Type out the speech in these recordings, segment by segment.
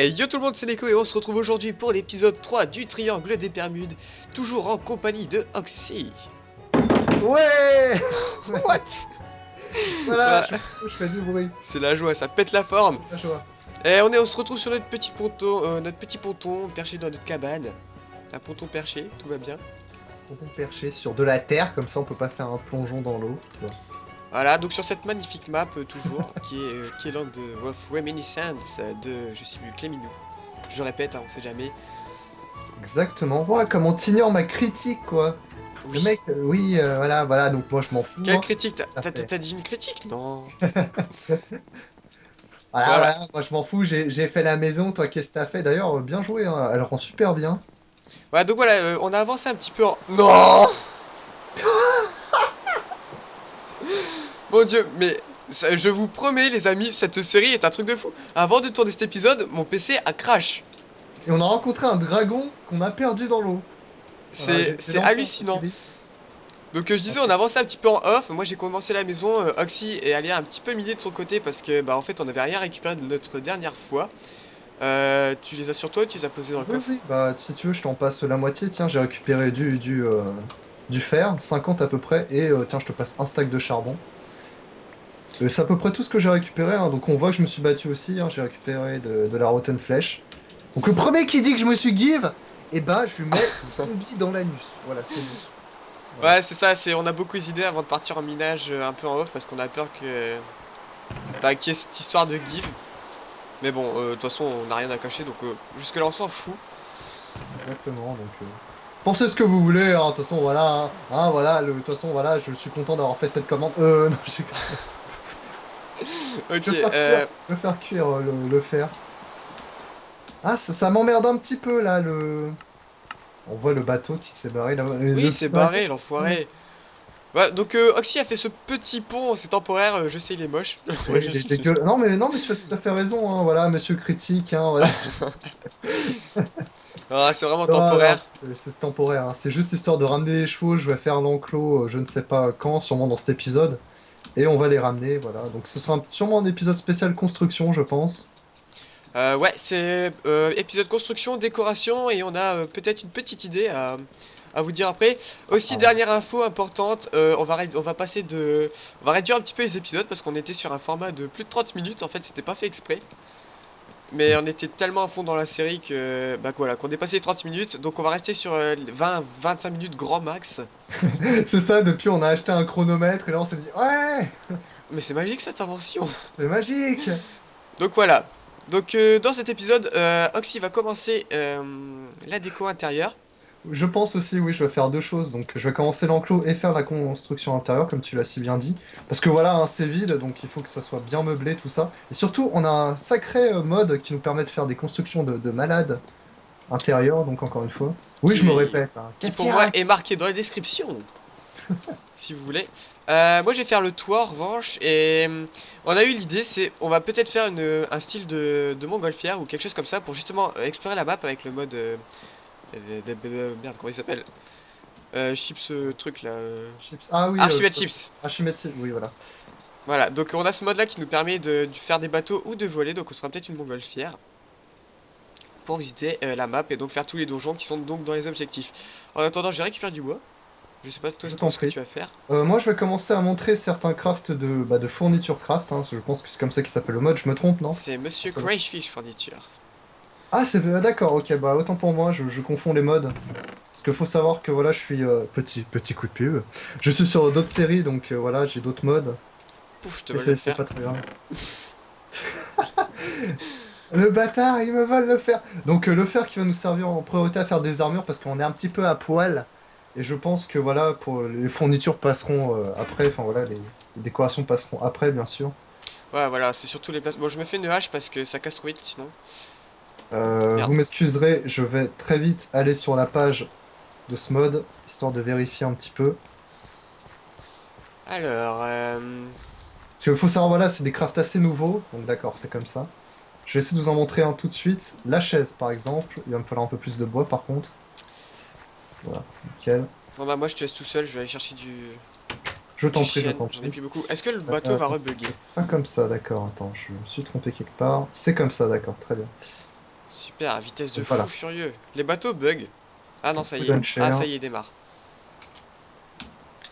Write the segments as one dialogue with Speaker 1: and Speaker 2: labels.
Speaker 1: Et yo tout le monde, c'est Neko et on se retrouve aujourd'hui pour l'épisode 3 du Triangle des Bermudes, toujours en compagnie de Oxy.
Speaker 2: Ouais.
Speaker 1: What?
Speaker 2: Voilà,
Speaker 1: Voilà,
Speaker 2: je fais du bruit.
Speaker 1: c'est la joie, ça pète la forme.
Speaker 2: C'est la joie.
Speaker 1: Et on se retrouve sur notre petit ponton perché dans notre cabane. Un ponton perché, tout va bien.
Speaker 2: On peut percher sur de la terre, comme ça on peut pas faire un plongeon dans l'eau. Tu vois.
Speaker 1: Voilà, donc sur cette magnifique map toujours, qui est Land of Reminiscence de, je sais plus, Cléminou. Je répète, hein, on sait jamais.
Speaker 2: Exactement. Ouais, comme on t'ignore ma critique, quoi. Le
Speaker 1: Oui.
Speaker 2: mec, oui, voilà, donc moi je m'en fous.
Speaker 1: Quelle
Speaker 2: Hein.
Speaker 1: critique?
Speaker 2: Ça fait.
Speaker 1: T'as dit une critique? Non. Voilà.
Speaker 2: Voilà, moi je m'en fous, j'ai fait la maison, toi qu'est-ce que t'as fait? D'ailleurs, bien joué, hein. Elle rend super bien.
Speaker 1: Voilà, donc voilà, on a avancé un petit peu en... Non! Mon dieu, mais je vous promets les amis, cette série est un truc de fou. Avant de tourner cet épisode, mon PC a crash.
Speaker 2: Et on a rencontré un dragon qu'on a perdu dans l'eau. Voilà, j'ai
Speaker 1: C'est
Speaker 2: lancé un
Speaker 1: hallucinant.
Speaker 2: sécurité.
Speaker 1: Donc je disais, on avançait un petit peu en off. Moi j'ai commencé la maison, Oxy est allé un petit peu miner de son côté parce que bah en fait on avait rien récupéré de notre dernière fois. Tu les as sur toi ou tu les as posés dans le
Speaker 2: Oui,
Speaker 1: coffre?
Speaker 2: oui, bah si tu veux, je t'en passe la moitié. Tiens, j'ai récupéré du fer, 50 à peu près, et tiens, je te passe un stack de charbon. C'est à peu près tout ce que j'ai récupéré, hein. Donc on voit que je me suis battu aussi, hein. J'ai récupéré de la rotten flèche. Donc le premier qui dit que je me suis give, eh ben je lui mets le zombie dans l'anus. Voilà, c'est bon. Voilà.
Speaker 1: Ouais c'est ça, on a beaucoup hésité avant de partir en minage un peu en off parce qu'on a peur que... Enfin qu'il y ait cette histoire de give. Mais bon, de toute façon on n'a rien à cacher donc jusque là on s'en fout.
Speaker 2: Exactement, donc pensez ce que vous voulez, hein. De toute façon, voilà, voilà, de toute façon, voilà, je suis content d'avoir fait cette commande. Non,
Speaker 1: Ok,
Speaker 2: je vais faire cuire le fer. Ah, ça m'emmerde un petit peu là, le. On voit le bateau qui s'est barré là. Et
Speaker 1: oui
Speaker 2: le
Speaker 1: c'est
Speaker 2: petit dragon.
Speaker 1: barré l'enfoiré. Ouais, donc Oxy a fait ce petit pont, c'est temporaire, je sais il est moche.
Speaker 2: Oui, il est dégueulasse. Non, mais tu as tout à fait raison, hein. Voilà, monsieur critique, hein, voilà.
Speaker 1: Ah, c'est vraiment
Speaker 2: Non, non,
Speaker 1: temporaire.
Speaker 2: c'est temporaire, hein. C'est juste histoire de ramener les chevaux. Je vais faire l'enclos, je ne sais pas quand, sûrement dans cet épisode. Et on va les ramener, voilà. Donc ce sera sûrement un épisode spécial construction, je pense.
Speaker 1: Ouais, c'est épisode construction, décoration, et on a peut-être une petite idée à vous dire après. Aussi,
Speaker 2: Ah,
Speaker 1: dernière info importante, on va passer de... On va réduire un petit peu les épisodes parce qu'on était sur un format de plus de 30 minutes, en fait c'était pas fait exprès. Mais on était tellement à fond dans la série que... Bah voilà, qu'on est passé les 30 minutes, donc on va rester sur 20-25 minutes grand max.
Speaker 2: c'est ça, depuis on a acheté un chronomètre et là on s'est dit ouais,
Speaker 1: Mais c'est magique cette invention.
Speaker 2: c'est magique.
Speaker 1: Donc voilà. Donc dans cet épisode, Oxy va commencer la déco intérieure.
Speaker 2: Je pense aussi, oui, je vais faire deux choses. Donc je vais commencer l'enclos et faire la construction intérieure, comme tu l'as si bien dit. Parce que voilà, hein, c'est vide, donc il faut que ça soit bien meublé, tout ça. Et surtout, on a un sacré mode qui nous permet de faire des constructions de malades intérieures, donc encore une fois. Oui, je me
Speaker 1: qui,
Speaker 2: répète, hein.
Speaker 1: qui
Speaker 2: Qu'est-ce qu'il
Speaker 1: pour
Speaker 2: y
Speaker 1: moi
Speaker 2: a?
Speaker 1: est marqué dans la description, si vous voulez. Moi je vais faire le toit en revanche, et on a eu l'idée, c'est on va peut-être faire un style de montgolfière ou quelque chose comme ça pour justement explorer la map avec le mode... merde, comment il s'appelle? Chips truc là...
Speaker 2: Chips. Ah oui,
Speaker 1: Archimède Chips.
Speaker 2: Archimède, oui, voilà.
Speaker 1: Voilà, donc on a ce mode là qui nous permet de faire des bateaux ou de voler, donc on sera peut-être une montgolfière pour visiter la map et donc faire tous les donjons qui sont donc dans les objectifs. En attendant, j'ai récupéré du bois. Je sais pas toi,
Speaker 2: Je
Speaker 1: toi
Speaker 2: t'en
Speaker 1: ce que
Speaker 2: prie.
Speaker 1: tu vas faire.
Speaker 2: Moi, je vais commencer à montrer certains crafts de fournitures craft, hein. Je pense que c'est comme ça qu'il s'appelle le mode, je me trompe, non?
Speaker 1: C'est Monsieur Crayfish Furniture.
Speaker 2: Ah, c'est d'accord, ok, bah autant pour moi, je confonds les modes. Parce qu'il faut savoir que voilà, je suis petit coup de pied. Je suis sur d'autres séries, donc voilà, j'ai d'autres modes.
Speaker 1: Pouf, je te
Speaker 2: Et
Speaker 1: vole le
Speaker 2: c'est
Speaker 1: fer.
Speaker 2: pas très grave. Le bâtard, il me vole le fer. Donc le fer qui va nous servir en priorité à faire des armures parce qu'on est un petit peu à poil. Et je pense que voilà, pour les fournitures passeront après, enfin voilà, les décorations passeront après, bien sûr.
Speaker 1: Ouais, voilà, c'est surtout les places. Bon, je me fais une hache parce que ça casse trop vite sinon.
Speaker 2: Vous
Speaker 1: Merde.
Speaker 2: m'excuserez, je vais très vite aller sur la page de ce mode, histoire de vérifier un petit peu.
Speaker 1: Alors,
Speaker 2: Parce qu'il faut savoir, voilà, c'est des crafts assez nouveaux, donc d'accord, c'est comme ça. Je vais essayer de vous en montrer un tout de suite. La chaise, par exemple, il va me falloir un peu plus de bois, par contre. Voilà, nickel.
Speaker 1: bon bah moi je te laisse tout seul, je vais aller chercher
Speaker 2: Je
Speaker 1: du
Speaker 2: t'en prie, je
Speaker 1: chêne.
Speaker 2: t'en
Speaker 1: J'en ai
Speaker 2: prie.
Speaker 1: plus beaucoup. Est-ce que le bateau va rebugger?
Speaker 2: C'est pas comme ça, d'accord, attends, je me suis trompé quelque part. C'est comme ça, d'accord, très bien.
Speaker 1: Super, vitesse de
Speaker 2: Donc
Speaker 1: fou
Speaker 2: voilà,
Speaker 1: furieux. Les bateaux bug. Ah non, ça y est.
Speaker 2: wooden
Speaker 1: Ah,
Speaker 2: chair.
Speaker 1: ça y est, démarre.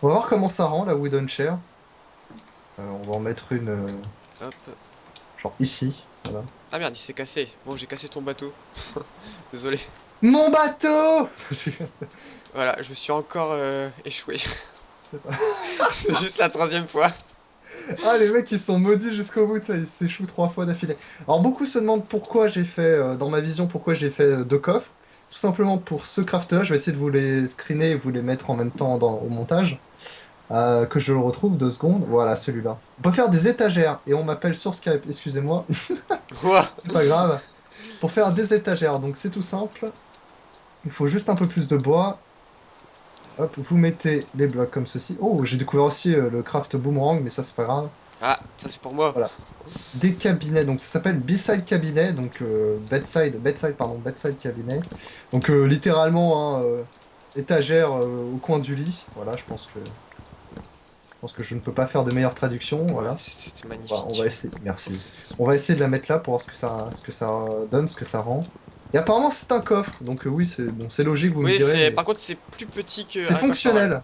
Speaker 2: On va voir comment ça rend la wooden chair. On va en mettre une
Speaker 1: Hop.
Speaker 2: genre ici. Voilà.
Speaker 1: Ah merde, il s'est cassé. Bon, j'ai cassé ton bateau. Désolé.
Speaker 2: Mon bateau!
Speaker 1: Voilà, je me suis encore échoué.
Speaker 2: C'est pas-
Speaker 1: C'est juste la troisième fois.
Speaker 2: Ah, les mecs, ils sont maudits jusqu'au bout, ça, ils s'échouent 3 fois d'affilée. Alors, beaucoup se demandent pourquoi j'ai fait, dans ma vision, pourquoi j'ai fait 2 coffres. Tout simplement pour ce craft-là, je vais essayer de vous les screener et vous les mettre en même temps au montage. Que je le retrouve 2 secondes. Voilà, celui-là. On peut faire des étagères et on m'appelle sur Skype, excusez-moi,
Speaker 1: Ouah.
Speaker 2: c'est pas grave. Pour faire des étagères, donc c'est tout simple. Il faut juste un peu plus de bois. Hop, vous mettez les blocs comme ceci. Oh, j'ai découvert aussi le craft boomerang, mais ça c'est pas grave.
Speaker 1: Ah, ça c'est pour moi.
Speaker 2: Voilà. Des cabinets, donc ça s'appelle B-side cabinet, donc bedside cabinet. Donc littéralement, hein, étagère au coin du lit. Voilà, je pense que je ne peux pas faire de meilleure traduction.
Speaker 1: Ouais,
Speaker 2: Voilà.
Speaker 1: c'était
Speaker 2: On va
Speaker 1: magnifique.
Speaker 2: essayer. Merci. On va essayer de la mettre là pour voir ce que ça donne, ce que ça rend. Et apparemment c'est un coffre, donc oui, c'est bon, c'est logique, vous me
Speaker 1: Oui,
Speaker 2: direz,
Speaker 1: c'est.
Speaker 2: mais
Speaker 1: Par contre, c'est plus petit
Speaker 2: c'est
Speaker 1: qu'un coffre normal.
Speaker 2: fonctionnel.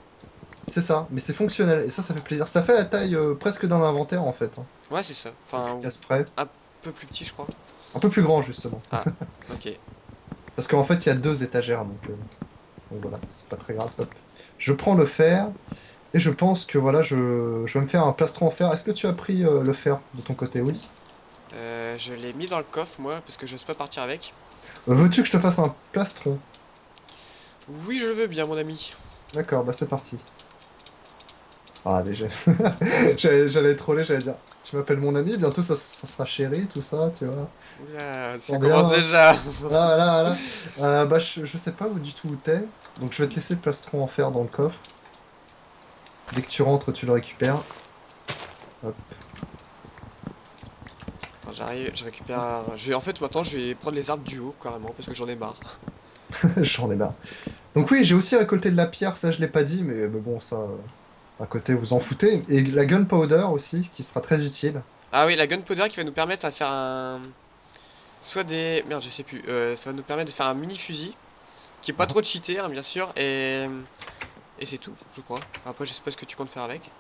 Speaker 2: C'est ça, mais c'est fonctionnel et ça fait plaisir. Ça fait la taille presque d'un inventaire en fait, hein.
Speaker 1: Ouais, c'est ça. Enfin,
Speaker 2: Casse près.
Speaker 1: un peu plus petit, je crois.
Speaker 2: Un peu plus grand justement.
Speaker 1: Ah, ok.
Speaker 2: Parce qu'en fait, il y a 2 étagères, donc voilà, c'est pas très grave. Hop. Je prends le fer et je pense que voilà, je vais me faire un plastron en fer. Est-ce que tu as pris le fer de ton côté? Oui.
Speaker 1: Je l'ai mis dans le coffre, moi, parce que j'ose pas partir avec.
Speaker 2: Veux-tu que je te fasse un plastron?
Speaker 1: Oui, je le veux bien, mon ami.
Speaker 2: D'accord, bah c'est parti. Ah, déjà. J'allais troller, j'allais dire, tu m'appelles mon ami, bientôt ça sera chéri, tout ça, tu vois.
Speaker 1: Oula,
Speaker 2: Ça
Speaker 1: ça
Speaker 2: sent bien,
Speaker 1: commence
Speaker 2: hein.
Speaker 1: déjà.
Speaker 2: Là, là, là. Bah, je sais pas où du tout où t'es, donc je vais te laisser le plastron en fer dans le coffre. Dès que tu rentres, tu le récupères. Hop.
Speaker 1: Attends, j'arrive, je récupère. En fait, maintenant, je vais prendre les arbres du haut, carrément, parce que j'en ai marre.
Speaker 2: J'en ai marre. Donc oui, j'ai aussi récolté de la pierre, ça je l'ai pas dit, mais bon, ça, à côté, vous en foutez. Et la gunpowder aussi, qui sera très utile.
Speaker 1: Ah oui, la gunpowder qui va nous permettre à faire un. Soit des. Merde, je sais plus. Ça va nous permettre de faire un mini fusil, qui est pas trop cheaté, hein, bien sûr, et. Et c'est tout, je crois. Après, je sais pas ce que tu comptes faire avec.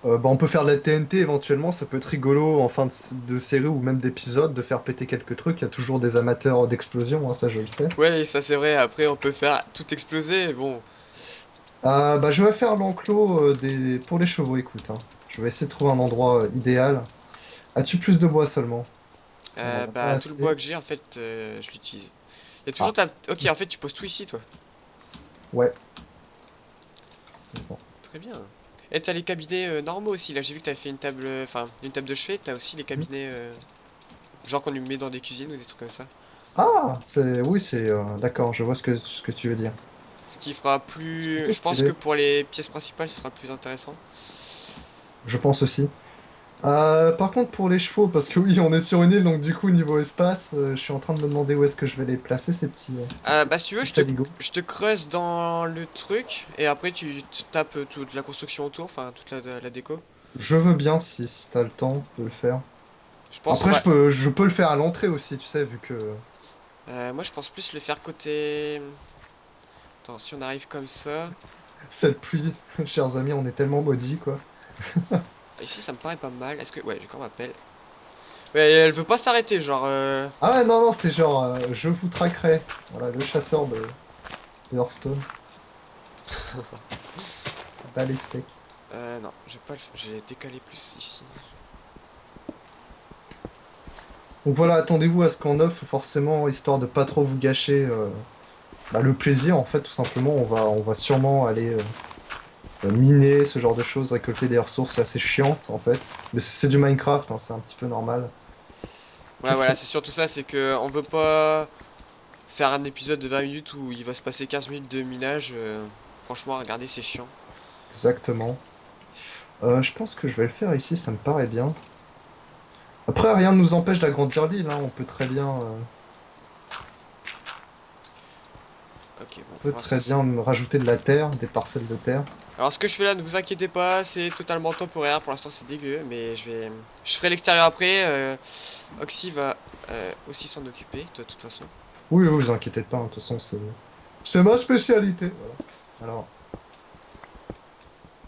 Speaker 2: Bah, on peut faire de la TNT éventuellement, ça peut être rigolo en fin de série ou même d'épisode de faire péter quelques trucs. Il y a toujours des amateurs d'explosion, hein, ça je le sais.
Speaker 1: Ouais, ça c'est vrai, après on peut faire tout exploser, bon.
Speaker 2: Bah, je vais faire l'enclos pour les chevaux, écoute, hein. Je vais essayer de trouver un endroit idéal. As-tu plus de bois seulement? On n'en a pas
Speaker 1: Bah, tout le bois
Speaker 2: assez.
Speaker 1: que j'ai, en fait, je l'utilise. Il y a toujours
Speaker 2: Ah,
Speaker 1: ta. Ok, en fait, tu poses tout ici, toi.
Speaker 2: ouais. Bon.
Speaker 1: Très bien. Et t'as les cabinets normaux aussi, là j'ai vu que t'avais fait une table. Enfin, une table de chevet, t'as aussi les cabinets. Genre qu'on lui met dans des cuisines ou des trucs comme ça.
Speaker 2: Ah, oui, d'accord, je vois ce que tu veux dire.
Speaker 1: Ce qui fera
Speaker 2: C'est
Speaker 1: plus.
Speaker 2: plutôt
Speaker 1: Je pense que
Speaker 2: stylé,
Speaker 1: pour les pièces principales, ce sera plus intéressant.
Speaker 2: je pense aussi. Par contre, pour les chevaux, parce que oui, on est sur une île, donc du coup, niveau espace, je suis en train de me demander où est-ce que je vais les placer, ces
Speaker 1: Bah, si tu veux,
Speaker 2: petits saligots.
Speaker 1: je te creuse dans le truc et après tu tapes toute la construction autour, enfin, toute la déco.
Speaker 2: Je veux bien si t'as le temps de le faire.
Speaker 1: Je pense on
Speaker 2: Après,
Speaker 1: va.
Speaker 2: je peux le faire à l'entrée aussi, tu sais, vu que
Speaker 1: Moi, je pense plus le faire côté. Attends, si on arrive comme ça.
Speaker 2: cette pluie, chers amis, on est tellement maudits, quoi.
Speaker 1: Ici, ça me paraît pas mal. Est-ce que. Ouais, j'ai quand même appel. Ouais, elle veut pas s'arrêter, genre.
Speaker 2: Ah ouais, non, non, c'est genre, je vous traquerai. Voilà, le chasseur de Hearthstone. Balistek.
Speaker 1: Non, j'ai pas le. J'ai décalé plus ici.
Speaker 2: Donc voilà, attendez-vous à ce qu'on offre, forcément, histoire de pas trop vous gâcher bah, le plaisir, en fait, tout simplement. On va sûrement aller miner, ce genre de choses, récolter des ressources assez chiantes, en fait. Mais c'est du Minecraft, hein, c'est un petit peu normal.
Speaker 1: Ouais,
Speaker 2: Qu'est-ce
Speaker 1: voilà,
Speaker 2: qu'il...
Speaker 1: c'est surtout ça, c'est que on veut pas faire un épisode de 20 minutes où il va se passer 15 minutes de minage. Franchement, regardez, c'est chiant.
Speaker 2: Exactement. Je pense que je vais le faire ici, ça me paraît bien. Après, rien ne nous empêche d'agrandir l'île, hein.
Speaker 1: Ok, bon,
Speaker 2: On peut
Speaker 1: pour l'instant,
Speaker 2: très bien me rajouter de la terre, des parcelles de terre.
Speaker 1: alors ce que je fais là, ne vous inquiétez pas, c'est totalement temporaire. Pour l'instant, c'est dégueu, mais je ferai l'extérieur après. Oxy va aussi s'en occuper, toi, de toute façon.
Speaker 2: Oui, oui, vous inquiétez pas, hein, de toute façon, c'est ma spécialité. Voilà. Alors,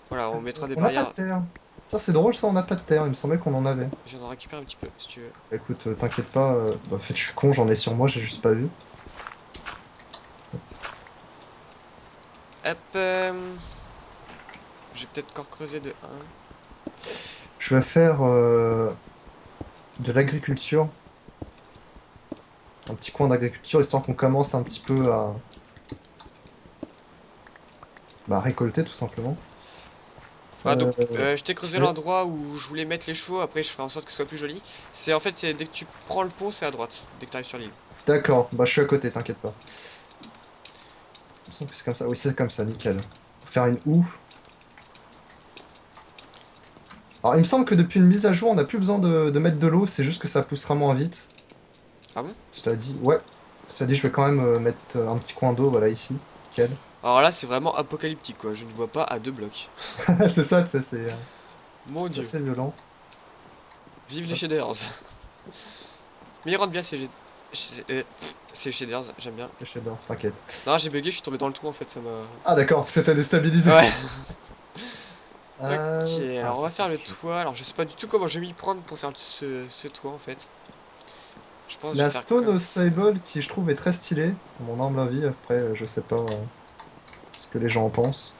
Speaker 1: Voilà, on mettra des
Speaker 2: on n'a pas de
Speaker 1: barrières.
Speaker 2: terre. Ça, c'est drôle, ça, on n'a pas de terre. Il me semblait qu'on en avait.
Speaker 1: J'en ai récupéré un petit peu, si tu veux.
Speaker 2: Écoute, t'inquiète pas. Bah, en fait, je suis con, j'en ai sur moi, j'ai juste pas vu.
Speaker 1: Hop, je vais peut-être encore creuser de un.
Speaker 2: Je vais faire de l'agriculture. Un petit coin d'agriculture, histoire qu'on commence un petit peu à bah, récolter, tout simplement.
Speaker 1: Ah, donc,
Speaker 2: Euh,
Speaker 1: je t'ai creusé
Speaker 2: oui.
Speaker 1: l'endroit où je voulais mettre les chevaux, après je ferai en sorte que ce soit plus joli. C'est en fait, c'est dès que tu prends le pont, c'est à droite, dès que tu arrives sur l'île.
Speaker 2: D'accord, bah, je suis à côté, t'inquiète pas. Il me semble que c'est comme ça. Oui, c'est comme ça, nickel. Pour faire une houe. Alors, il me semble que depuis une mise à jour, on n'a plus besoin de mettre de l'eau, c'est juste que ça poussera moins vite.
Speaker 1: Ah bon?
Speaker 2: Cela dit, ouais. Cela dit, je vais quand même mettre un petit coin d'eau, voilà, ici. Nickel.
Speaker 1: Alors là, c'est vraiment apocalyptique, quoi. Je ne vois pas à 2 blocs.
Speaker 2: C'est ça, tu sais,
Speaker 1: Mon
Speaker 2: c'est
Speaker 1: dieu.
Speaker 2: assez violent.
Speaker 1: Vive les
Speaker 2: Hop,
Speaker 1: shaders. Mais ils rendent bien ces shaders, j'aime bien.
Speaker 2: c'est shader, t'inquiète.
Speaker 1: Non, j'ai bugué, je suis tombé dans le trou en fait, ça m'a.
Speaker 2: Ah, d'accord, c'était déstabilisé.
Speaker 1: Ouais. Ok,
Speaker 2: Ah,
Speaker 1: alors on
Speaker 2: ça,
Speaker 1: va
Speaker 2: c'est
Speaker 1: faire le
Speaker 2: quelque chose.
Speaker 1: toit. Alors je sais pas du tout comment je vais m'y prendre pour faire ce toit en fait. Je pense que je vais
Speaker 2: La
Speaker 1: faire
Speaker 2: Stone
Speaker 1: comme
Speaker 2: au
Speaker 1: ça.
Speaker 2: Sable, qui je trouve est très stylée, à mon humble avis. Après, je sais pas ce que les gens en pensent.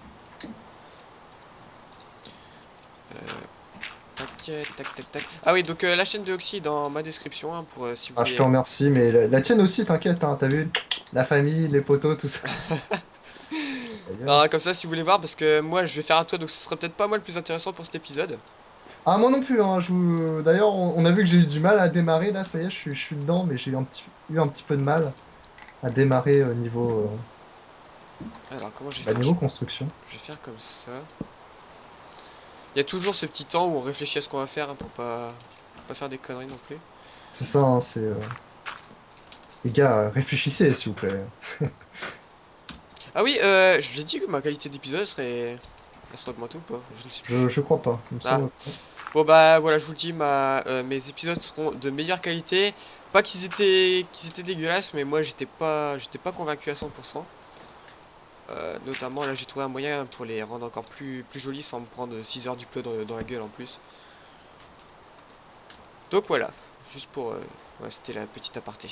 Speaker 1: Tac, tac, tac, tac. Ah oui, donc la chaîne de Oxy est dans ma description hein, pour si vous
Speaker 2: Ah, je te
Speaker 1: voulez.
Speaker 2: remercie, mais la tienne aussi, t'inquiète, hein, t'as vu? La famille, les poteaux, tout ça.
Speaker 1: Alors,
Speaker 2: Yes.
Speaker 1: comme ça, si vous voulez voir, parce que moi je vais faire un toit, donc ce serait peut-être pas moi le plus intéressant pour cet épisode.
Speaker 2: Ah, moi non plus, hein, d'ailleurs, on a vu que j'ai eu du mal à démarrer, là, ça y est, je suis dedans, mais j'ai eu un petit peu de mal à démarrer
Speaker 1: Alors, comment je vais
Speaker 2: bah,
Speaker 1: faire?
Speaker 2: niveau construction.
Speaker 1: Je vais faire comme ça. Il y a toujours ce petit temps où on réfléchit à ce qu'on va faire hein, pour pas faire des conneries non plus.
Speaker 2: C'est ça, hein, Les gars, réfléchissez, s'il vous plaît.
Speaker 1: Ah oui, je l'ai dit que ma qualité d'épisode serait. Elle serait augmentée ou pas? Je ne sais plus.
Speaker 2: Je crois pas, il me
Speaker 1: Ah,
Speaker 2: semble pas.
Speaker 1: bon bah voilà, je vous le dis, mes épisodes seront de meilleure qualité. Pas qu'ils étaient dégueulasses, mais moi j'étais pas convaincu à 100%. Notamment là j'ai trouvé un moyen pour les rendre encore plus jolis sans me prendre 6 heures du pleu dans la gueule en plus. Donc voilà, juste pour... ouais, c'était la petite aparté.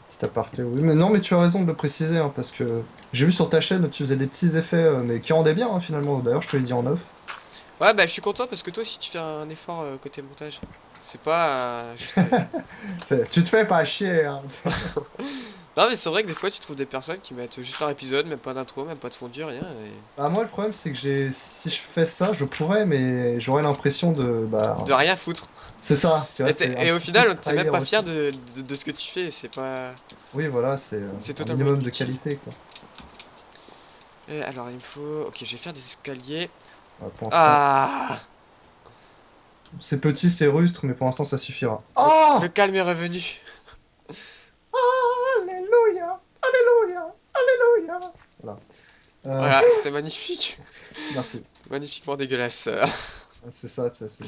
Speaker 2: Petit aparté, oui. Mais non, mais tu as raison de le préciser, hein, parce que j'ai vu sur ta chaîne où tu faisais des petits effets, mais qui rendaient bien, hein, finalement. D'ailleurs, je te l'ai dit en off.
Speaker 1: Ouais bah je suis content parce que toi aussi tu fais un effort côté montage. C'est pas juste...
Speaker 2: Tu te fais pas chier, hein.
Speaker 1: Non mais c'est vrai que des fois tu trouves des personnes qui mettent juste leur épisode, même pas d'intro, même pas de fondu, rien.
Speaker 2: Bah, moi, le problème, c'est que si je fais ça, je pourrais, mais j'aurais l'impression
Speaker 1: De rien foutre.
Speaker 2: c'est ça, tu vois, c'est un
Speaker 1: Et au
Speaker 2: petit peu
Speaker 1: final t'es même
Speaker 2: trahir
Speaker 1: pas fier
Speaker 2: aussi.
Speaker 1: de ce que tu fais, c'est pas...
Speaker 2: Oui, voilà,
Speaker 1: C'est
Speaker 2: un
Speaker 1: totalement
Speaker 2: minimum de
Speaker 1: inutile.
Speaker 2: qualité, quoi.
Speaker 1: Alors il me faut... Ok, je vais faire des escaliers.
Speaker 2: Pour l'instant,
Speaker 1: Ah,
Speaker 2: c'est petit, c'est rustre, mais pour l'instant, ça suffira.
Speaker 1: le
Speaker 2: Oh!
Speaker 1: calme est revenu.
Speaker 2: Alléluia! Alléluia! Alléluia! Voilà.
Speaker 1: Voilà, c'était magnifique.
Speaker 2: Merci.
Speaker 1: Magnifiquement dégueulasse.
Speaker 2: C'est ça, tu sais,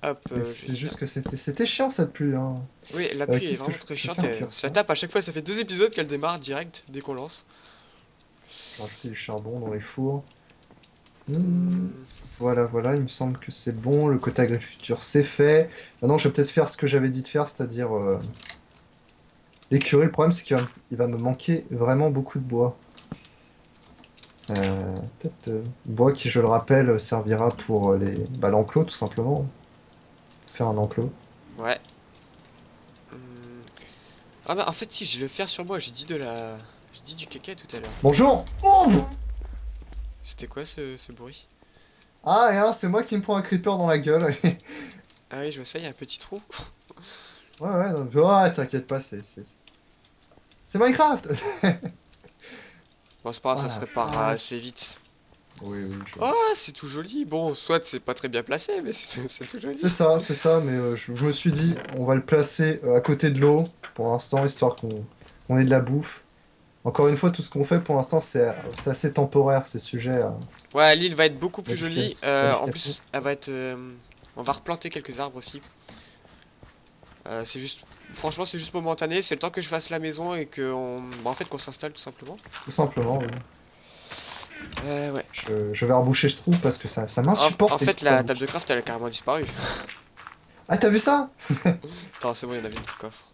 Speaker 1: Hop,
Speaker 2: mais
Speaker 1: je vais
Speaker 2: c'est
Speaker 1: faire...
Speaker 2: juste que c'était chiant cette pluie, hein.
Speaker 1: Oui, la pluie est
Speaker 2: Qu'est-ce que
Speaker 1: vraiment très
Speaker 2: je peux
Speaker 1: chiante.
Speaker 2: faire en
Speaker 1: Et on se la
Speaker 2: curseur?
Speaker 1: tape à chaque fois, ça fait 2 épisodes qu'elle démarre direct dès qu'on lance.
Speaker 2: Je vais rajouter du charbon dans les fours. Hmm,
Speaker 1: Hmm,
Speaker 2: voilà, voilà, il me semble que c'est bon. Le côté agriculture, c'est fait. Maintenant, je vais peut-être faire ce que j'avais dit de faire, c'est-à-dire l'écurie. Le problème, c'est il va me manquer vraiment beaucoup de bois. Peut-être bois qui, je le rappelle, servira pour l'enclos, tout simplement. Faire un enclos.
Speaker 1: ouais. Hmm. Ah bah en fait si, je vais le faire sur moi, j'ai dit de la... J'ai dit du caca tout à l'heure.
Speaker 2: Bonjour! Oh!
Speaker 1: C'était quoi ce bruit?
Speaker 2: Ah, et hein, c'est moi qui me prends un creeper dans la gueule.
Speaker 1: Ah oui, je vois ça, il y a un petit trou.
Speaker 2: Ouais, ouais, non, ouais, t'inquiète pas, c'est Minecraft!
Speaker 1: Bon, c'est pas grave, ça se
Speaker 2: Ah
Speaker 1: réparera
Speaker 2: la
Speaker 1: assez
Speaker 2: vache!
Speaker 1: vite.
Speaker 2: Oui, oui,
Speaker 1: Oh, c'est tout joli. Bon, soit c'est pas très bien placé, mais c'est tout joli.
Speaker 2: c'est ça, mais je me suis dit, on va le placer à côté de l'eau, pour l'instant, histoire qu'on ait de la bouffe. Encore une fois, tout ce qu'on fait pour l'instant, c'est assez temporaire, c'est sujet à
Speaker 1: Ouais, l'île va être beaucoup plus jolie. En
Speaker 2: modification.
Speaker 1: plus, elle va être... on va replanter quelques arbres aussi. C'est juste Franchement, c'est juste momentané. C'est le temps que je fasse la maison et que en fait, qu'on s'installe tout simplement.
Speaker 2: Tout simplement, oui.
Speaker 1: Ouais.
Speaker 2: Je vais reboucher ce trou parce que ça
Speaker 1: En
Speaker 2: m'insupporte les
Speaker 1: fait,
Speaker 2: trous à
Speaker 1: la table
Speaker 2: boucher.
Speaker 1: de craft, elle a carrément disparu.
Speaker 2: Ah, t'as vu ça?
Speaker 1: Attends, c'est bon, il y en avait une coffre.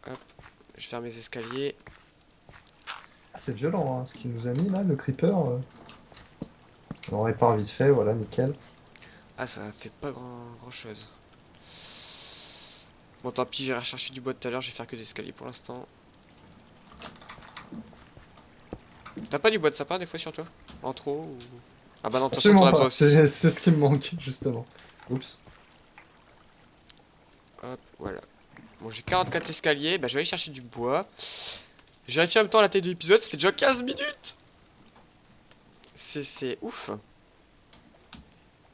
Speaker 1: Hop, je vais faire mes escaliers.
Speaker 2: Ah, c'est violent, hein, ce qu'il nous a mis là, le creeper. On répare vite fait, voilà, nickel.
Speaker 1: Ah, ça fait pas grand chose. Bon, tant pis, j'irai chercher du bois tout à l'heure. Je vais faire que des escaliers pour l'instant. T'as pas du bois de sapin des fois sur toi? En trop ou... Ah bah non, de toute façon, t'en
Speaker 2: Absolument
Speaker 1: as besoin
Speaker 2: pas,
Speaker 1: aussi.
Speaker 2: c'est ce qui me manque, justement. Oups.
Speaker 1: Hop, voilà. Bon, j'ai 44 escaliers. Bah, je vais aller chercher du bois. Je vérifie en même temps la taille de l'épisode. Ça fait déjà 15 minutes. C'est ouf.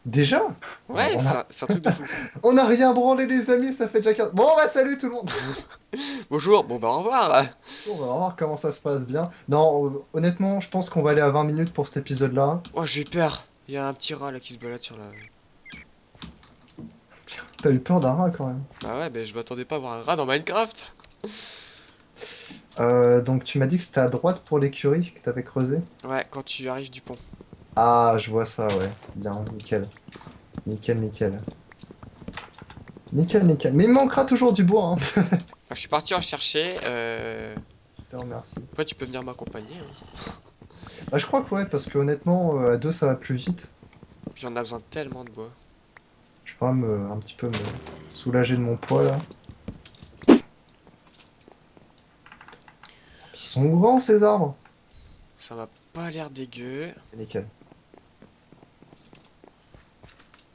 Speaker 2: Déjà?
Speaker 1: Ouais, c'est un truc de fou.
Speaker 2: On a rien branlé, les amis, ça fait déjà 15... Bon, bah, salut tout le monde!
Speaker 1: Bonjour, bon bah au revoir.
Speaker 2: On va voir comment ça se passe bien. Non, honnêtement, je pense qu'on va aller à 20 minutes pour cet épisode-là.
Speaker 1: Oh, j'ai peur. Il y a un petit rat là qui se balade sur la...
Speaker 2: Tiens, t'as eu peur d'un rat quand même.
Speaker 1: Bah ouais, je m'attendais pas à voir un rat dans Minecraft.
Speaker 2: Donc tu m'as dit que c'était à droite pour l'écurie que t'avais creusé?
Speaker 1: Ouais, quand tu arrives du pont.
Speaker 2: Ah, je vois ça, ouais. Bien, nickel. Nickel, nickel. Nickel, nickel. Mais il me manquera toujours du bois, hein.
Speaker 1: Ah, je suis parti en chercher.
Speaker 2: Je te remercie.
Speaker 1: Après, tu peux venir m'accompagner, hein.
Speaker 2: Bah, je crois que ouais, parce que honnêtement, à deux, ça va plus vite.
Speaker 1: Puis on a besoin tellement de bois.
Speaker 2: Je vais quand même un petit peu me soulager de mon poids, là. Ils sont grands, ces arbres.
Speaker 1: Ça m'a pas l'air dégueu.
Speaker 2: Nickel.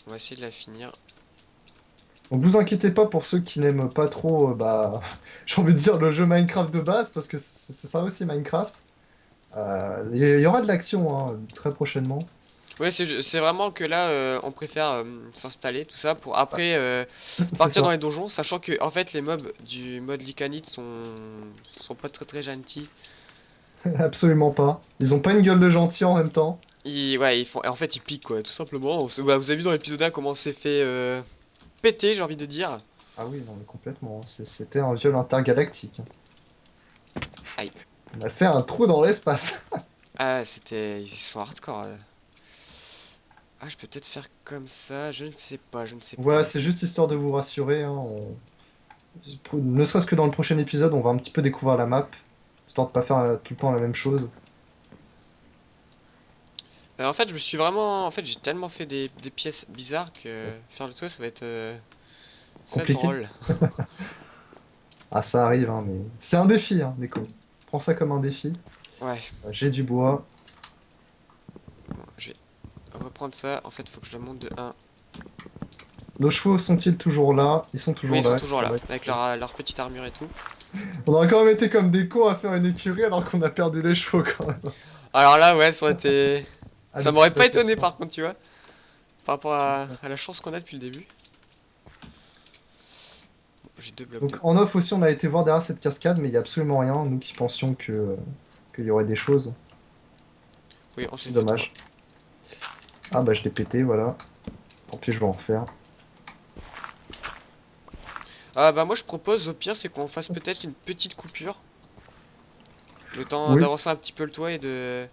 Speaker 1: On va essayer de la finir.
Speaker 2: Donc vous inquiétez pas pour ceux qui n'aiment pas trop, bah, j'ai envie de dire le jeu Minecraft de base, parce que c'est ça aussi Minecraft. Il y aura de l'action hein, très prochainement.
Speaker 1: Ouais, c'est vraiment que là, on préfère s'installer, tout ça, pour après
Speaker 2: C'est
Speaker 1: partir dans
Speaker 2: ça.
Speaker 1: les donjons, sachant que en fait les mobs du mode Lycanite sont pas très gentils.
Speaker 2: Absolument pas. Ils ont pas une gueule de gentil en même temps.
Speaker 1: Ouais, en fait ils piquent quoi, tout simplement. Bah, vous avez vu dans l'épisode 1 comment on s'est fait péter, j'ai envie de dire.
Speaker 2: Ah oui, non mais complètement. C'était un viol intergalactique.
Speaker 1: Aïe.
Speaker 2: On a fait un trou dans l'espace.
Speaker 1: Ah, ils sont hardcore. Ah, je peux peut-être faire comme ça, je ne sais pas, je ne sais
Speaker 2: Voilà,
Speaker 1: pas.
Speaker 2: c'est juste histoire de vous rassurer. Hein, ne serait-ce que dans le prochain épisode, on va un petit peu découvrir la map, histoire de pas faire tout le temps la même chose.
Speaker 1: En fait, je me suis vraiment. En fait, j'ai tellement fait des pièces bizarres que faire le tour, ça va être
Speaker 2: Compliqué.
Speaker 1: drôle.
Speaker 2: Ah, ça arrive, hein, mais c'est un défi, hein, Nico. Prends ça comme un défi.
Speaker 1: Ouais,
Speaker 2: J'ai du bois.
Speaker 1: je vais reprendre ça. En fait, faut que je le monte de 1.
Speaker 2: Nos chevaux sont-ils toujours là? Ils sont
Speaker 1: Oui,
Speaker 2: toujours
Speaker 1: ils sont
Speaker 2: là.
Speaker 1: toujours là, avec leur petite armure et tout.
Speaker 2: On aurait quand même été comme des cons à faire une écurie alors qu'on a perdu les chevaux quand même.
Speaker 1: Alors là, ouais, ça aurait été.
Speaker 2: Ah,
Speaker 1: Ça
Speaker 2: le
Speaker 1: m'aurait
Speaker 2: petit
Speaker 1: pas
Speaker 2: paquet.
Speaker 1: étonné par contre, tu vois. Par rapport à la chance qu'on a depuis le début. Bon, j'ai 2 blocs
Speaker 2: Donc
Speaker 1: de.
Speaker 2: en off aussi, on a été voir derrière cette cascade, mais il n'y a absolument rien. Nous qui pensions qu'il y aurait des choses.
Speaker 1: Oui, on s'est
Speaker 2: C'est
Speaker 1: fait trop.
Speaker 2: dommage. Ah bah je l'ai pété, voilà. Tant pis, je vais en refaire.
Speaker 1: Ah bah, moi je propose, au pire, c'est qu'on fasse peut-être une petite coupure. Le temps
Speaker 2: Oui,
Speaker 1: d'avancer un petit peu le toit et de.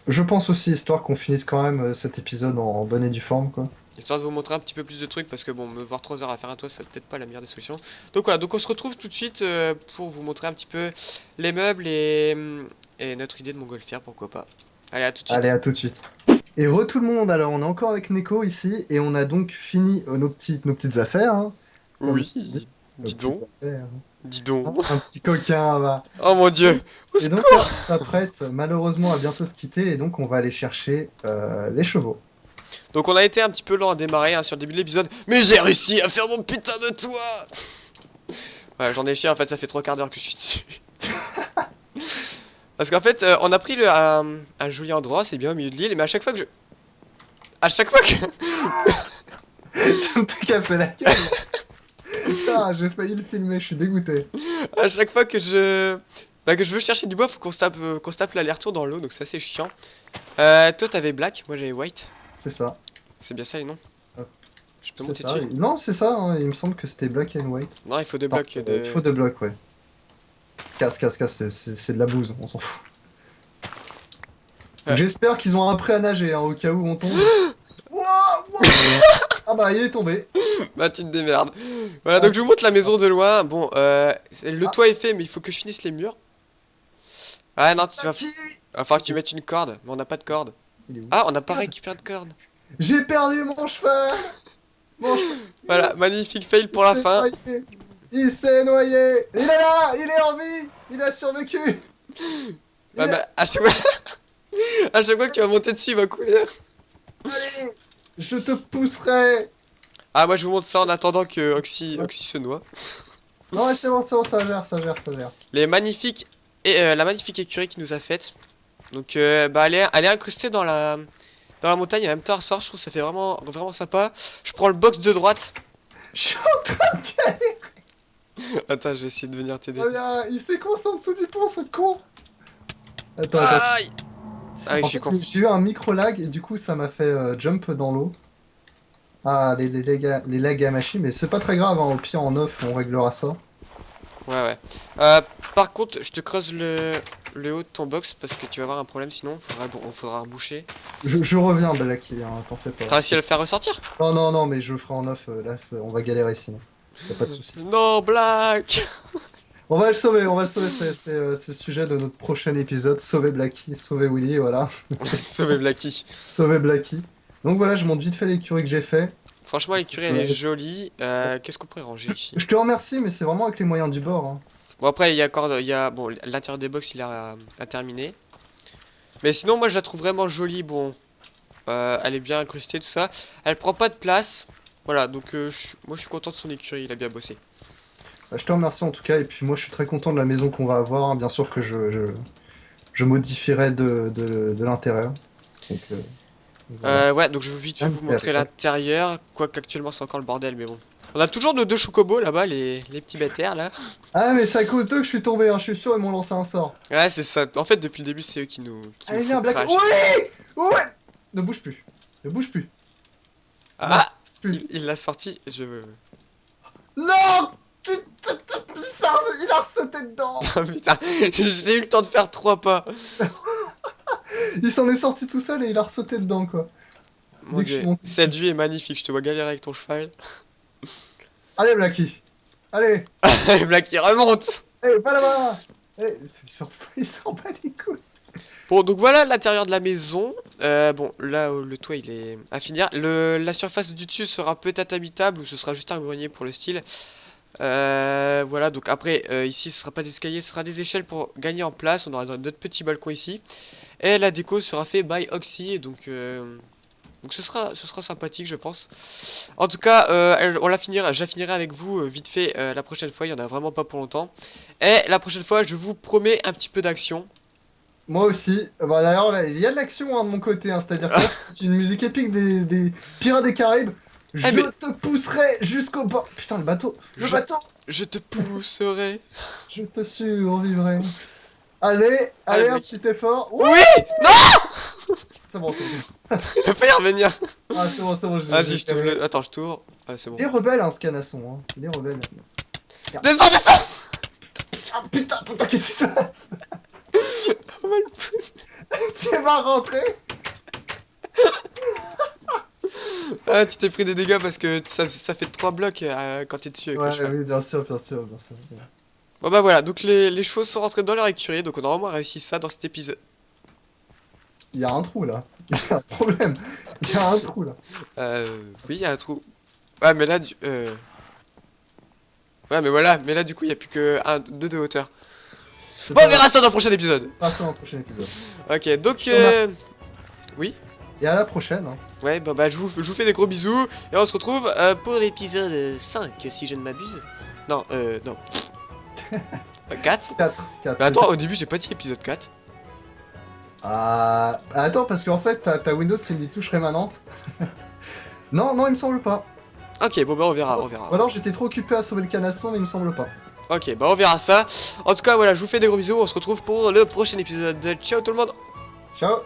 Speaker 2: je pense aussi, histoire qu'on finisse quand même cet épisode en bonne et due forme, quoi.
Speaker 1: Histoire de vous montrer un petit peu plus de trucs parce que bon, me voir 3 heures à faire un toit, c'est peut-être pas la meilleure des solutions. Donc voilà, donc on se retrouve tout de suite pour vous montrer un petit peu les meubles et notre idée de montgolfière, pourquoi pas. Allez, à tout de
Speaker 2: Allez,
Speaker 1: suite.
Speaker 2: à tout de suite. Et re tout le monde, alors on est encore avec Neko ici, et on a donc fini nos petites affaires, hein, comme
Speaker 1: Oui,
Speaker 2: dit, nos
Speaker 1: dis
Speaker 2: petites
Speaker 1: donc,
Speaker 2: affaires.
Speaker 1: dis donc.
Speaker 2: Un petit coquin, va.
Speaker 1: Oh mon dieu, au
Speaker 2: Et donc,
Speaker 1: secours!
Speaker 2: on s'apprête malheureusement à bientôt se quitter, et donc on va aller chercher les chevaux.
Speaker 1: Donc on a été un petit peu lent à démarrer hein, sur le début de l'épisode, mais j'ai réussi à faire mon putain de toit! Voilà, j'en ai chié, en fait, ça fait 3 quarts d'heure que je suis dessus. Parce qu'en fait, on a pris un joli endroit, c'est bien au milieu de l'île, mais à chaque fois que je... À chaque fois que...
Speaker 2: Tu me t'es cassé la gueule. Putain, j'ai failli le filmer, je suis dégoûté.
Speaker 1: À chaque fois que que je veux chercher du bois, faut qu'on se tape l'aller-retour dans l'eau, donc c'est assez chiant. Toi t'avais black, moi j'avais white.
Speaker 2: C'est ça.
Speaker 1: C'est bien ça les noms?
Speaker 2: Hop.
Speaker 1: Je peux
Speaker 2: C'est
Speaker 1: monter
Speaker 2: ça.
Speaker 1: dessus?
Speaker 2: Non, c'est ça, hein, il me semble que c'était black and white.
Speaker 1: Non, il faut deux
Speaker 2: Enfin,
Speaker 1: blocs
Speaker 2: il faut
Speaker 1: de...
Speaker 2: 2 blocs, ouais. Casse, c'est de la bouse, on s'en fout. Donc,
Speaker 1: Ouais.
Speaker 2: j'espère qu'ils ont appris à nager, hein, au cas où on tombe. Wouah, wouah. Ah bah, il est tombé.
Speaker 1: Bah, tu te démerdes. Voilà,
Speaker 2: Ah,
Speaker 1: donc je vous montre la maison de loin. Bon, le
Speaker 2: ah,
Speaker 1: toit est fait, mais il faut que je finisse les murs. Ah non, tu vas...
Speaker 2: qui
Speaker 1: va falloir que tu mettes une corde, mais on n'a pas de corde.
Speaker 2: Il est où?
Speaker 1: Ah, on n'a pas
Speaker 2: Merde,
Speaker 1: récupéré de corde.
Speaker 2: j'ai perdu mon cheval! Mon cheval!
Speaker 1: Voilà, magnifique fail pour
Speaker 2: Il
Speaker 1: la
Speaker 2: s'est
Speaker 1: fin.
Speaker 2: noyé! Il s'est noyé! Il est là! Il est en vie! Il a survécu!
Speaker 1: Bah,
Speaker 2: Il est...
Speaker 1: bah, à chaque fois que tu vas monter dessus, il va couler.
Speaker 2: Allez! Je te pousserai!
Speaker 1: Ah, moi je vous montre ça en attendant que Oxy se noie.
Speaker 2: Non, ouais, c'est bon, ça gère.
Speaker 1: La magnifique écurie qu'il nous a faite. Donc, bah, elle est incrustée dans la montagne. Et en même temps, elle sort. Je trouve que ça fait vraiment sympa. Je prends le box de droite.
Speaker 2: Je suis en train de galérer!
Speaker 1: Attends, je vais essayer de venir t'aider.
Speaker 2: Regarde, il s'est coincé en dessous du pont, ce con! Attends.
Speaker 1: Aïe! Ah oui, je
Speaker 2: En
Speaker 1: suis
Speaker 2: fait,
Speaker 1: con.
Speaker 2: j'ai eu un micro-lag et du coup, ça m'a fait jump dans l'eau. Ah, les lags à machine, mais c'est pas très grave, hein, au pire en off, on réglera ça.
Speaker 1: Ouais. Par contre, je te creuse le haut de ton box parce que tu vas avoir un problème sinon. Faudra reboucher.
Speaker 2: Je reviens, Blacky, hein, t'en fais pas.
Speaker 1: T'as réussi à le faire ressortir?
Speaker 2: Non, mais je le ferai en off, là, on va galérer sinon. Y'a pas de souci.
Speaker 1: Non, Black!
Speaker 2: On va le sauver, c'est le sujet de notre prochain épisode. Sauver Blacky, sauver Willy, voilà.
Speaker 1: Sauver Blacky.
Speaker 2: Sauver Blacky. Donc voilà, je monte vite fait l'écurie que j'ai fait.
Speaker 1: Franchement, l'écurie elle est jolie. Qu'est-ce qu'on pourrait ranger ici?
Speaker 2: Je te remercie, mais c'est vraiment avec les moyens du bord, hein.
Speaker 1: Bon, après, bon, l'intérieur des box il a terminé. Mais sinon, moi je la trouve vraiment jolie. Bon, elle est bien incrustée, tout ça. Elle prend pas de place. Voilà, donc moi je suis content de son écurie, il a bien bossé.
Speaker 2: Bah, je te remercie en tout cas, et puis moi je suis très content de la maison qu'on va avoir, hein. Bien sûr que je modifierai de l'intérieur. Donc, voilà.
Speaker 1: Ouais, donc je vais vite fait vous montrer
Speaker 2: Intérieur.
Speaker 1: l'intérieur. Quoique actuellement c'est encore le bordel, mais bon. On a toujours nos deux chocobos là-bas, les petits bêtères là.
Speaker 2: Ah, mais c'est à cause d'eux que je suis tombé, hein. Je suis sûr, ils m'ont lancé un sort.
Speaker 1: Ouais, c'est ça. En fait, depuis le début, c'est eux qui nous
Speaker 2: Allez, viens,
Speaker 1: font
Speaker 2: Black.
Speaker 1: crash.
Speaker 2: Oui! Ouais! Ne bouge plus. Ne bouge plus.
Speaker 1: Ah!
Speaker 2: Plus.
Speaker 1: Il l'a sorti, je...
Speaker 2: Non! Putain, il a sauté dedans!
Speaker 1: Oh putain, j'ai eu le temps de faire 3 pas.
Speaker 2: Il s'en est sorti tout seul et il a ressauté dedans, quoi.
Speaker 1: Mon
Speaker 2: Dès que je suis
Speaker 1: dieu,
Speaker 2: monté
Speaker 1: cette
Speaker 2: dessus.
Speaker 1: vue est magnifique, je te vois galérer avec ton cheval.
Speaker 2: Allez, Blacky. Allez.
Speaker 1: Et Black qui remonte.
Speaker 2: Allez, pas là-bas. Allez, il s'en bat les couilles.
Speaker 1: Bon, donc voilà l'intérieur de la maison. Bon, là, le toit, il est à finir. La surface du dessus sera peut-être habitable ou ce sera juste un grenier pour le style. Voilà, donc après, ici, ce sera pas des escaliers, ce sera des échelles pour gagner en place. On aura notre petit balcon ici. Et la déco sera fait by Oxy, donc ce sera sympathique, je pense. En tout cas, je la finirai avec vous vite fait la prochaine fois. Il y en a vraiment pas pour longtemps. Et la prochaine fois, je vous promets un petit peu d'action.
Speaker 2: Moi aussi. Bah, d'ailleurs, là, il y a de l'action, hein, de mon côté, hein. C'est-à-dire que là, c'est une musique épique des Pirates des Caraïbes. Je
Speaker 1: Eh mais
Speaker 2: te pousserai jusqu'au bord. Putain, le bateau. Le
Speaker 1: je,
Speaker 2: bateau.
Speaker 1: je te pousserai.
Speaker 2: Je te survivrai. Allez,
Speaker 1: Allez,
Speaker 2: un
Speaker 1: mec.
Speaker 2: petit effort.
Speaker 1: Oui! Non!
Speaker 2: C'est bon, c'est bon.
Speaker 1: Il va pas y revenir.
Speaker 2: Ah, c'est bon,
Speaker 1: Vas-y, je t'ouvre le... Attends, je t'ouvre. Ah, c'est bon.
Speaker 2: Il est rebelle, hein, ce canasson, hein. Il est rebelle.
Speaker 1: Descends!
Speaker 2: Ah, putain, qu'est-ce qui se passe?
Speaker 1: On va le-
Speaker 2: Tu vas rentrer?
Speaker 1: Ah, tu t'es pris des dégâts parce que ça fait 3 blocs quand t'es dessus avec le
Speaker 2: Ouais,
Speaker 1: cheval.
Speaker 2: oui, bien sûr.
Speaker 1: Bon bah voilà, donc les chevaux sont rentrés dans leur écurie, donc on a vraiment réussi ça dans cet épisode.
Speaker 2: Il y a un trou, là. Il y a un problème. Il y a un trou, là.
Speaker 1: Oui, il y a un trou. Ouais, mais là, ouais, mais voilà, mais là, du coup, il n'y a plus que 2 de hauteur.
Speaker 2: C'est
Speaker 1: Bon,
Speaker 2: pas
Speaker 1: on verra ça dans le prochain épisode.
Speaker 2: grave. Passons au prochain épisode.
Speaker 1: Ok, donc,
Speaker 2: Je te remercie.
Speaker 1: oui.
Speaker 2: Et à la prochaine, hein.
Speaker 1: Ouais, bah, je vous fais des gros bisous, et on se retrouve pour l'épisode 5, si je ne m'abuse. Non, non. 4.
Speaker 2: 4.
Speaker 1: Mais attends, au début, j'ai pas dit épisode 4.
Speaker 2: Ah, attends, parce qu'en fait, t'as Windows qui me dit touche rémanente. Non, il me semble pas.
Speaker 1: Ok, bon, bah, on verra.
Speaker 2: Ou alors j'étais trop occupé à sauver le canasson, mais il me semble pas.
Speaker 1: Ok, bah, on verra ça. En tout cas, voilà, je vous fais des gros bisous, on se retrouve pour le prochain épisode. Ciao tout le monde.
Speaker 2: Ciao!